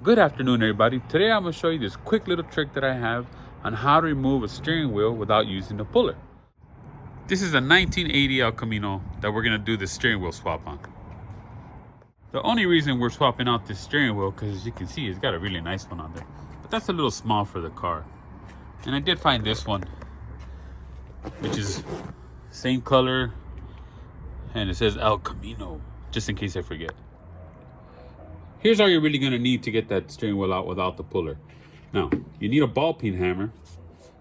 Good afternoon, everybody. Today I'm going to show you this quick little trick that I have on how to remove a steering wheel without using the puller. This is a 1980 El Camino that we're going to do the steering wheel swap on. The only reason we're swapping out this steering wheel, because as you can see, it's got a really nice one on there, but that's a little small for the car. And I did find this one, which is same color, and it says El Camino, just in case I forget. Here's all you're really going to need to get that steering wheel out without the puller. Now, you need a ball peen hammer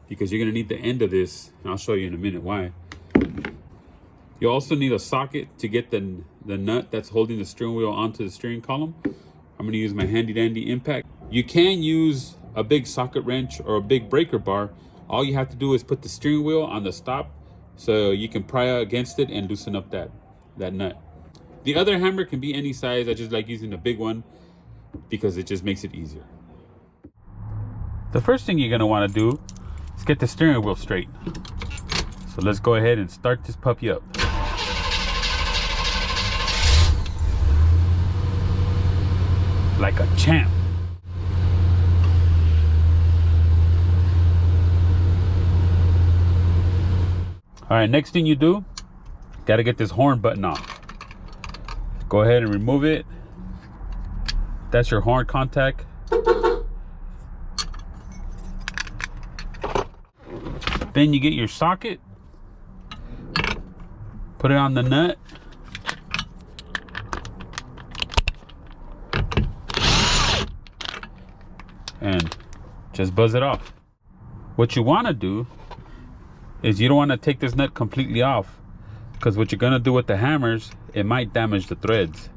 because you're going to need the end of this, and I'll show you in a minute why. You also need a socket to get the nut that's holding the steering wheel onto the steering column. I'm going to use my handy dandy impact. You can use a big socket wrench or a big breaker bar. All you have to do is put the steering wheel on the stop so you can pry against it and loosen up that nut. The other hammer can be any size. I just like using a big one because it just makes it easier. The first thing you're going to want to do is get the steering wheel straight. So let's go ahead and start this puppy up. Like a champ. All right, next thing you do, got to get this horn button off. Go ahead and remove it. That's your horn contact. Then you get your socket. Put it on the nut. And just buzz it off. What you want to do is you don't want to take this nut completely off, because what you're going to do with the hammers, it might damage the threads.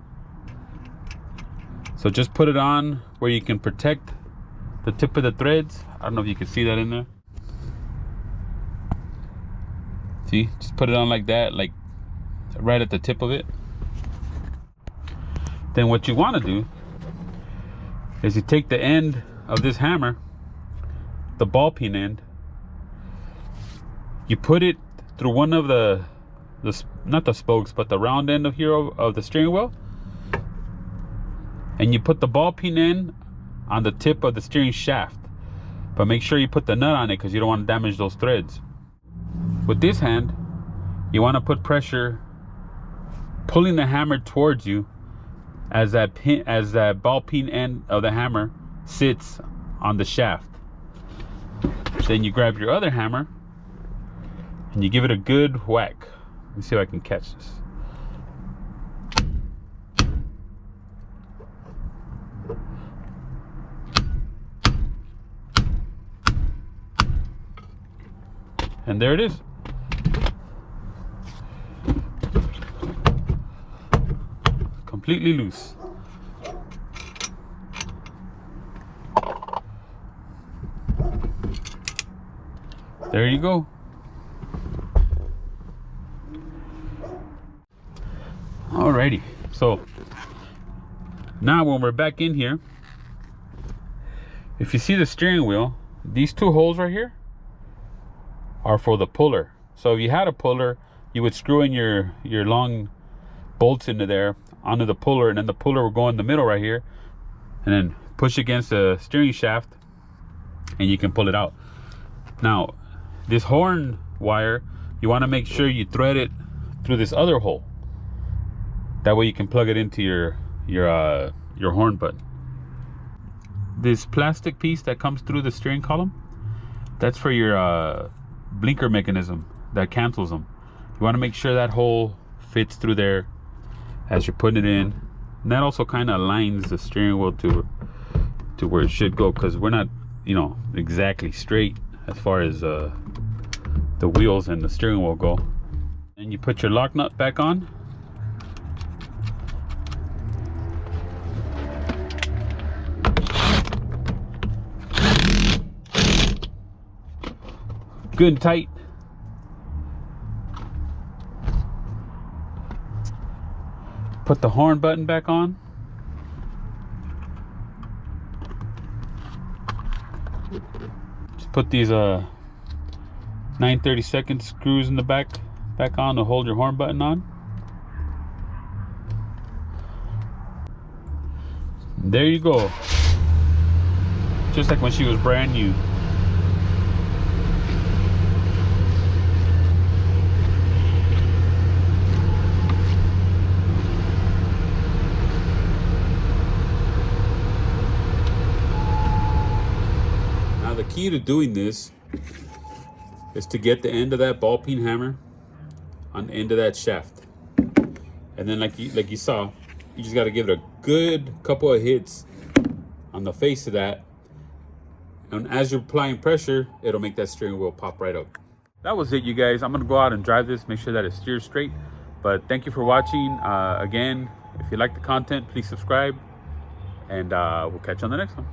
So just put it on where you can protect the tip of the threads. I don't know if you can see that in there. See, just put it on like that, like right at the tip of it. Then what you want to do is you take the end of this hammer, the ball peen end, you put it through one of the not the spokes, but the round end of here of the steering wheel, and you put the ball peen end on the tip of the steering shaft, but make sure you put the nut on it because you don't want to damage those threads. With this hand, you want to put pressure, pulling the hammer towards you as that ball peen end of the hammer sits on the shaft. Then you grab your other hammer and you give it a good whack. Let me see if I can catch this. And there it is. Completely loose. There you go. Alrighty, so now when we're back in here, if you see the steering wheel, these two holes right here are for the puller. So if you had a puller, you would screw in your long bolts into there onto the puller, and then the puller will go in the middle right here and then push against the steering shaft and you can pull it out. Now this horn wire, you want to make sure you thread it through this other hole. That way you can plug it into your horn button. This plastic piece that comes through the steering column, that's for your blinker mechanism that cancels them. You want to make sure that hole fits through there as you're putting it in. And that also kind of aligns the steering wheel to where it should go, because we're not, exactly straight as far as the wheels and the steering wheel go. And you put your lock nut back on. Good and tight. Put the horn button back on. Just put these 9/32 screws in the back on to hold your horn button on. There you go. just like when she was brand new. Now the key to doing this is to get the end of that ball peen hammer on the end of that shaft. And then like you saw, you just got to give it a good couple of hits on the face of that. And as you're applying pressure, it'll make that steering wheel pop right up. That was it, you guys. I'm gonna go out and drive this, make sure that it steers straight. But thank you for watching. Again, if you like the content, please subscribe, and we'll catch you on the next one.